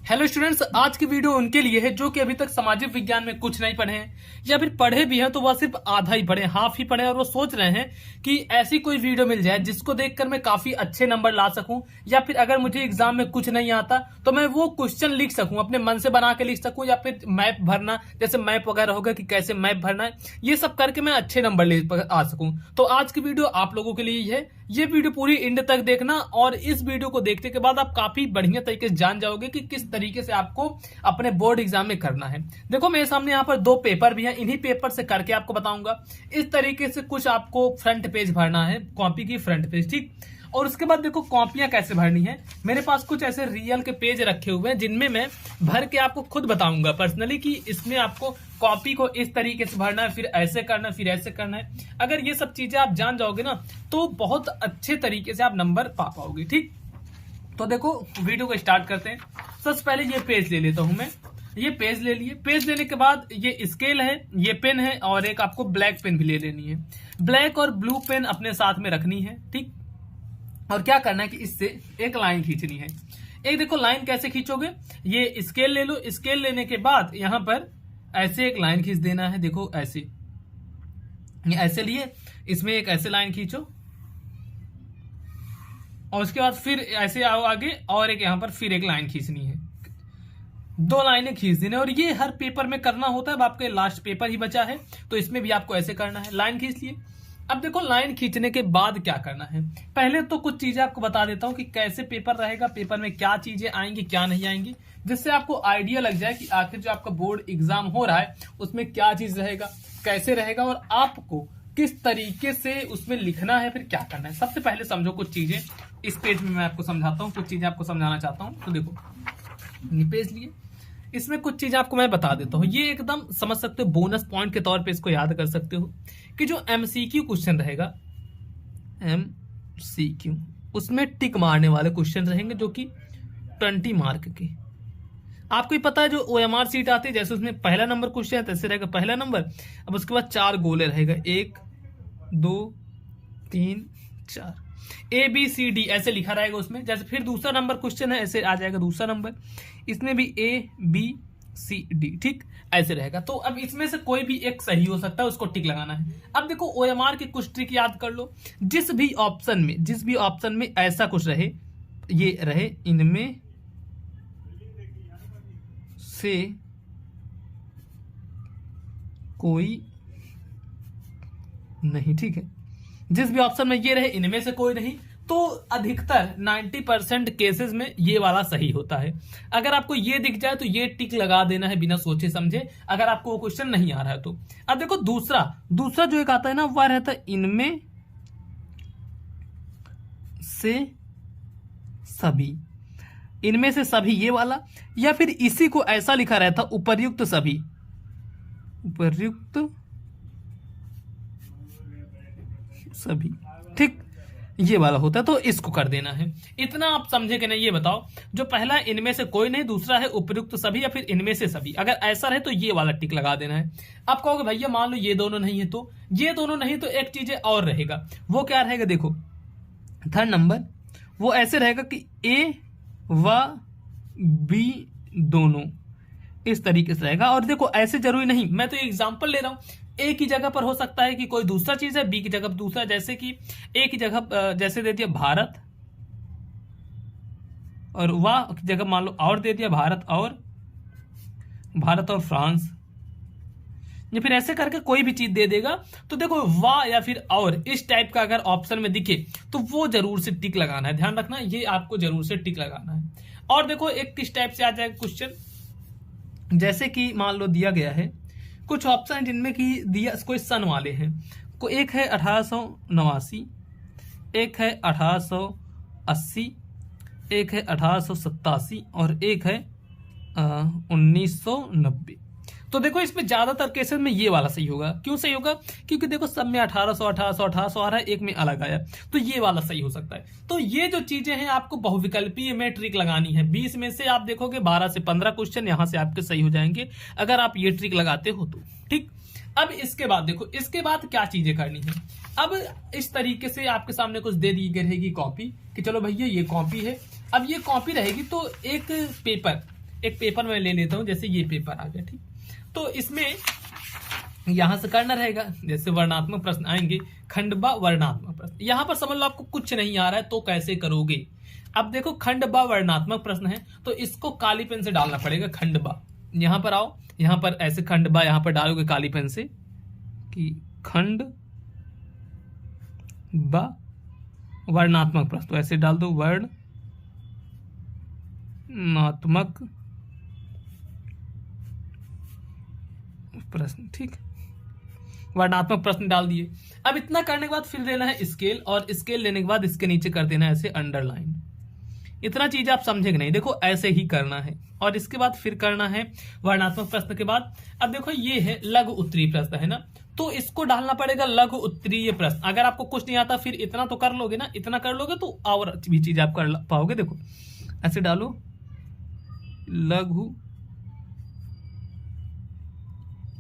Hello students, आज की video उनके लिए है जो कि अभी तक सामाजिक विज्ञान में कुछ नहीं पढ़े हैं या फिर पढ़े भी हैं तो वह सिर्फ आधा ही पढ़े, हाफ ही पढ़े और वो सोच रहे हैं कि ऐसी कोई वीडियो मिल जाए जिसको देखकर मैं काफी अच्छे नंबर ला सकूं या फिर अगर मुझे एग्जाम में कुछ नहीं आता तो मैं वो क्वेश्चन लिख सकूं, अपने मन से बना के लिख सकूं या फिर मैप भरना, जैसे मैप वगैरह होगा कि कैसे मैप भरना है, ये सब करके मैं अच्छे नंबर ले आ सकूं। तो आज की वीडियो आप लोगों के लिए ही है। ये वीडियो पूरी एंड तक देखना और इस वीडियो को देखने के बाद आप काफी बढ़िया तरीके से जान जाओगे कि किस तरीके से आपको अपने बोर्ड एग्जाम में करना है। देखो मेरे सामने यहाँ पर दो पेपर भी हैं, इन्हीं पेपर से करके आपको बताऊंगा। इस तरीके से कुछ आपको फ्रंट पेज भरना है, कॉपी की फ्रंट पेज, ठीक। और उसके बाद देखो कॉपियां कैसे भरनी है। मेरे पास कुछ ऐसे रियल के पेज रखे हुए हैं जिनमें मैं भर के आपको खुद बताऊंगा पर्सनली कि इसमें आपको कॉपी को इस तरीके से भरना है, फिर ऐसे करना है, फिर ऐसे करना है। अगर ये सब चीजें आप जान जाओगे ना तो बहुत अच्छे तरीके से आप नंबर पा पाओगे, ठीक। तो देखो वीडियो को स्टार्ट करते हैं। सबसे पहले ये पेज ले लेता हूं मैं। ये पेज ले लिए। पेज लेने के बाद ये स्केल है, ये पेन है और एक आपको ब्लैक पेन भी ले लेनी है। ब्लैक और ब्लू पेन अपने साथ में रखनी है, ठीक। और क्या करना है कि इससे एक लाइन खींचनी है। एक देखो लाइन कैसे खींचोगे, ये स्केल ले लो। स्केल लेने के बाद यहां पर ऐसे एक लाइन खींच देना है। देखो ऐसे, ये ऐसे लिए, इसमें एक ऐसे लाइन खींचो और उसके बाद फिर ऐसे आओ आगे और एक यहां पर फिर एक लाइन खींचनी है। दो लाइनें खींच देना और ये हर पेपर में करना होता है। अब आपके लास्ट पेपर ही बचा है तो इसमें भी आपको ऐसे करना है। लाइन खींच लिए। अब देखो लाइन खींचने के बाद क्या करना है। पहले तो कुछ चीजें आपको बता देता हूं कि कैसे पेपर रहेगा, पेपर में क्या चीजें आएंगी क्या नहीं आएंगी, जिससे आपको आइडिया लग जाए कि आखिर जो आपका बोर्ड एग्जाम हो रहा है उसमें क्या चीज रहेगा, कैसे रहेगा और आपको किस तरीके से उसमें लिखना है, फिर क्या करना है। सबसे पहले समझो कुछ चीजें। इस पेज में मैं आपको समझाता हूँ, कुछ चीजें आपको समझाना चाहता हूँ। तो देखो पेज लिए, इसमें कुछ चीजें आपको मैं बता देता हूँ। ये एकदम समझ सकते हो, बोनस पॉइंट के तौर पे इसको याद कर सकते हो कि जो एमसीक्यू क्वेश्चन रहेगा, एमसीक्यू, उसमें टिक मारने वाले क्वेश्चन रहेंगे जो कि 20 मार्क के। आपको ही पता है जो ओएमआर सीट आती है, जैसे उसमें पहला नंबर क्वेश्चन है तैसे रहेगा पहला नंबर। अब उसके बाद 4 गोले रहेगा, 1 2 3 4, ए बी सी डी ऐसे लिखा रहेगा उसमें। जैसे फिर दूसरा नंबर क्वेश्चन है, ऐसे आ जाएगा दूसरा नंबर, इसमें भी ए बी सी डी, ठीक, ऐसे रहेगा। तो अब इसमें से कोई भी एक सही हो सकता है, उसको टिक लगाना है। अब देखो ओएमआर की कुछ ट्रिक याद कर लो। जिस भी ऑप्शन में ऐसा कुछ रहे, ये रहे इनमें से कोई नहीं, ठीक है। जिस भी ऑप्शन में ये रहे इनमें से कोई नहीं, तो अधिकतर 90% केसेस में ये वाला सही होता है। अगर आपको ये दिख जाए तो ये टिक लगा देना है बिना सोचे समझे, अगर आपको वो क्वेश्चन नहीं आ रहा है तो। अब देखो दूसरा जो एक आता है ना, वह रहता है इनमें से सभी। इनमें से सभी ये वाला, या फिर इसी को ऐसा लिखा रहता उपर्युक्त सभी, उपर्युक्त सभी, ठीक, ये वाला होता है। तो इसको कर देना है। इतना आप समझे कि नहीं ये बताओ। जो पहला इनमें से कोई नहीं, दूसरा है उपयुक्त सभी या फिर इनमें से सभी, अगर ऐसा रहे तो ये वाला टिक लगा देना है। आप कहोगे भैया मान लो ये दोनों नहीं है, तो ये दोनों नहीं तो एक चीज और रहेगा। वो क्या रहेगा, देखो थर्ड नंबर वो ऐसे रहेगा कि ए व बी दोनों इस तरीके से रहेगा। और देखो ऐसे जरूरी नहीं, मैं तो एग्जांपल ले रहा हूं। ए की जगह पर हो सकता है कि कोई दूसरा चीज है, बी की जगह पर दूसरा, जैसे कि ए की जगह जैसे दे दिया भारत और वाह की जगह मान लो और दे दिया भारत और फ्रांस, या फिर ऐसे करके कोई भी चीज दे देगा। तो देखो वाह या फिर और इस टाइप का अगर ऑप्शन में दिखे तो वो जरूर से टिक लगाना है। ध्यान रखना, ये आपको जरूर से टिक लगाना है। और देखो एक किस टाइप से आ जाएगा क्वेश्चन, जैसे कि मान लो दिया गया है कुछ ऑप्शन जिनमें कि दिया कोई सन वाले हैं। को एक है 1889, एक है 1880, एक है 1887 और एक है 1990। तो देखो इसमें ज्यादातर केसेस में ये वाला सही होगा। क्यों सही होगा, क्योंकि देखो सब में 1800 आ रहा है, एक में अलग आया, तो ये वाला सही हो सकता है। तो ये जो चीजें हैं आपको बहुविकल्पीय में ट्रिक लगानी है। 20 में से आप देखोगे 12 से 15 क्वेश्चन यहां से आपके सही हो जाएंगे अगर आप ये ट्रिक लगाते हो तो, ठीक। अब इसके बाद देखो, इसके बाद क्या चीजें करनी है। अब इस तरीके से आपके सामने कुछ दे दी गई रहेगी कॉपी कि चलो भैया ये कॉपी है। अब ये कॉपी रहेगी तो एक पेपर एक पेपर मैं ले लेता हूं, जैसे ये पेपर आ गया, ठीक। तो इसमें यहां से करना रहेगा, जैसे वर्णात्मक प्रश्न आएंगे, खंड ब वर्णात्मक प्रश्न। यहां पर समझ लो आपको कुछ नहीं आ रहा है तो कैसे करोगे। अब देखो खंड ब वर्णात्मक प्रश्न है तो इसको काली पेन से डालना पड़ेगा। खंड ब, यहां पर आओ, यहां पर ऐसे खंड ब यहां पर डालोगे काली पेन से कि खंड ब वर्णात्मक प्रश्न, तो ऐसे डाल दो वर्णात्मक प्रश्न, ठीक। वर्णात्मक प्रश्न डाल दिए। अब इतना करने के बाद फिर लेना है स्केल, और स्केल लेने के बाद इसके नीचे कर देना है ऐसे अंडरलाइन। इतना चीज आप समझेंगे नहीं, देखो ऐसे ही करना है। और इसके बाद फिर करना है वर्णात्मक प्रश्न के बाद, अब देखो ये है लघु उत्तरीय प्रश्न है ना, तो इसको डालना पड़ेगा लघु उत्तरीय प्रश्न। अगर आपको कुछ नहीं आता फिर इतना तो कर लोगे ना, इतना कर लोगे तो और भी चीज आप कर पाओगे। देखो ऐसे डालो लघु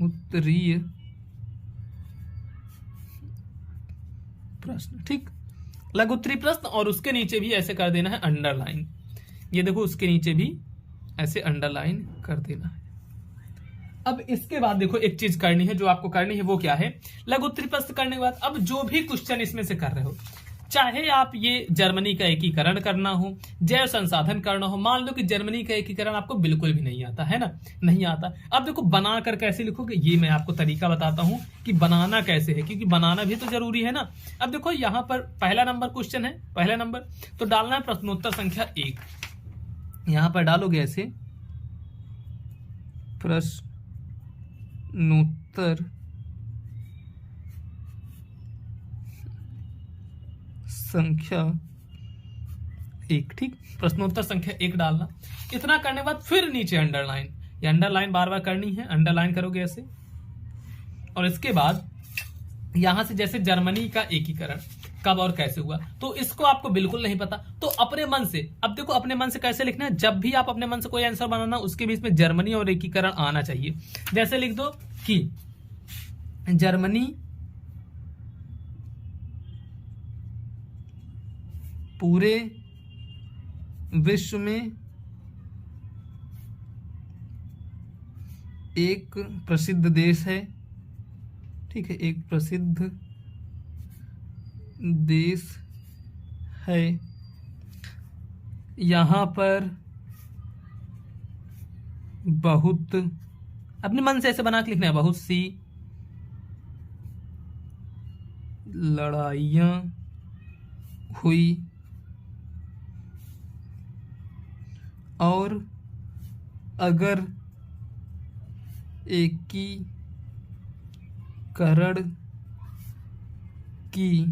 उत्तरीय प्रश्न, ठीक। लघु उत्तरीय प्रश्न, और उसके नीचे भी ऐसे कर देना है अंडरलाइन। ये देखो उसके नीचे भी ऐसे अंडरलाइन कर देना है। अब इसके बाद देखो एक चीज करनी है, जो आपको करनी है वो क्या है, लघु उत्तरीय प्रश्न करने के बाद अब जो भी क्वेश्चन इसमें से कर रहे हो, चाहे आप ये जर्मनी का एकीकरण करना हो, जैव संसाधन करना हो, मान लो कि जर्मनी का एकीकरण आपको बिल्कुल भी नहीं आता है ना, नहीं आता। अब देखो बनाकर कैसे लिखोगे, ये मैं आपको तरीका बताता हूं कि बनाना कैसे है, क्योंकि बनाना भी तो जरूरी है ना। अब देखो यहां पर पहला नंबर क्वेश्चन है, पहला नंबर तो डालना है प्रश्नोत्तर संख्या 1। यहां पर डालोगे ऐसे प्रश्नोत्तर संख्या 1, ठीक। प्रश्नोत्तर संख्या 1 डालना। इतना करने के बाद फिर नीचे अंडरलाइन, ये अंडरलाइन बार बार करनी है, अंडरलाइन करोगे ऐसे। और इसके बाद यहां से जैसे जर्मनी का एकीकरण कब और कैसे हुआ, तो इसको आपको बिल्कुल नहीं पता, तो अपने मन से, अब देखो अपने मन से कैसे लिखना है, जब भी आप अपने मन से कोई आंसर बनाना उसके बीच में जर्मनी और एकीकरण आना चाहिए। जैसे लिख दो कि जर्मनी पूरे विश्व में एक प्रसिद्ध देश है, ठीक है, एक प्रसिद्ध देश है। यहां पर बहुत, अपने मन से ऐसे बना के लिखना है, बहुत सी लड़ाइयां हुई और अगर एकीकरण की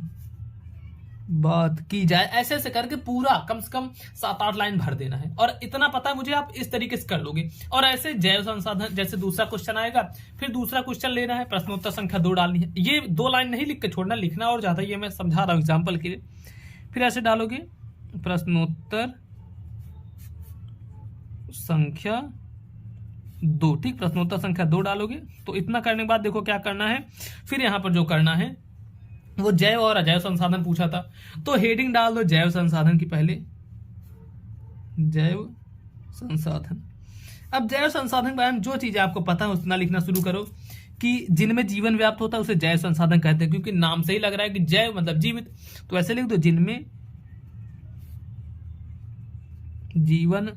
बात की जाए, ऐसे ऐसे करके पूरा कम से कम 7-8 लाइन भर देना है। और इतना पता है मुझे, आप इस तरीके से कर लोगे। और ऐसे जैव संसाधन, जैसे दूसरा क्वेश्चन आएगा, फिर दूसरा क्वेश्चन लेना है, प्रश्नोत्तर संख्या 2 डालनी है। ये 2 लाइन नहीं लिख के छोड़ना, लिखना और ज्यादा, ये मैं समझा रहा हूं एग्जाम्पल के लिए। फिर ऐसे डालोगे प्रश्नोत्तर संख्या 2, ठीक। प्रश्नोत्तर संख्या 2 डालोगे। तो इतना करने के बाद देखो क्या करना है, फिर यहां पर जो करना है वो जैव और अजैव संसाधन पूछा था, तो हेडिंग डाल दो जैव संसाधन की, पहले जैव संसाधन। अब जैव संसाधन के बारे में जो चीजें आपको पता है उतना लिखना शुरू करो, कि जिनमें जीवन व्याप्त होता है उसे जैव संसाधन कहते हैं, क्योंकि नाम से ही लग रहा है कि जैव मतलब जीवित, तो ऐसे लिख दो जिनमें जीवन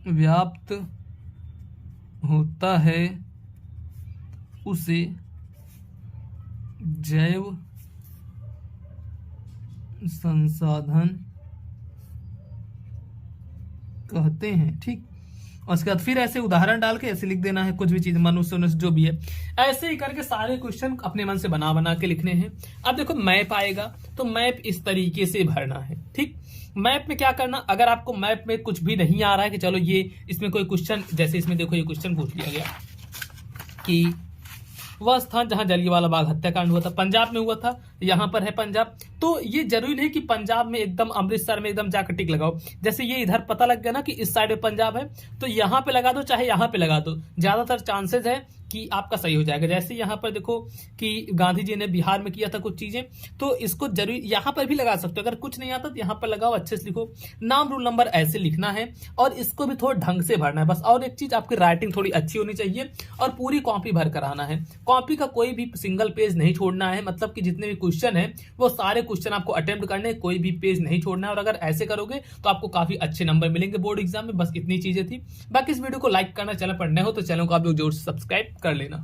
व्याप्त होता है उसे जैव संसाधन कहते हैं, ठीक। और उसके बाद फिर ऐसे उदाहरण डाल के ऐसे लिख देना है, कुछ भी चीज मनुष्य जो भी है, ऐसे ही करके सारे क्वेश्चन अपने मन से बना बना के लिखने हैं। अब देखो मैप आएगा, तो मैप इस तरीके से भरना है, ठीक। मैप में क्या करना, अगर आपको मैप में कुछ भी नहीं आ रहा है कि चलो ये इसमें कोई क्वेश्चन, जैसे इसमें देखो ये क्वेश्चन पूछ लिया गया कि वह स्थान जहां जलियांवाला बाग हत्याकांड हुआ था, पंजाब में हुआ था, यहाँ पर है पंजाब। तो ये जरूरी नहीं कि पंजाब में एकदम अमृतसर में एकदम जाकर टिक लगाओ। जैसे ये इधर पता लग गया ना कि इस साइड में पंजाब है, तो यहाँ पे लगा दो चाहे यहाँ पे लगा दो, ज्यादातर चांसेस है कि आपका सही हो जाएगा। जैसे यहाँ पर देखो कि गांधी जी ने बिहार में किया था कुछ चीजें, तो इसको जरूर यहाँ पर भी लगा सकते हो। अगर कुछ नहीं आता तो यहाँ पर लगाओ, अच्छे से लिखो, नाम रोल नंबर ऐसे लिखना है और इसको भी थोड़ा ढंग से भरना है बस। और एक चीज, आपकी राइटिंग थोड़ी अच्छी होनी चाहिए और पूरी कॉपी भर कर आना है। कॉपी का कोई भी सिंगल पेज नहीं छोड़ना है, मतलब कि जितने भी क्वेश्चन है वो सारे क्वेश्चन आपको अटेम्प्ट करने हैं, कोई भी पेज नहीं छोड़ना है। और अगर ऐसे करोगे तो आपको काफी अच्छे नंबर मिलेंगे बोर्ड एग्जाम में। बस इतनी चीजें थी। बाकी इस वीडियो को लाइक करना, चैनल पर नए हो तो चैनल को आप लोग जरूर सब्सक्राइब कर लेना।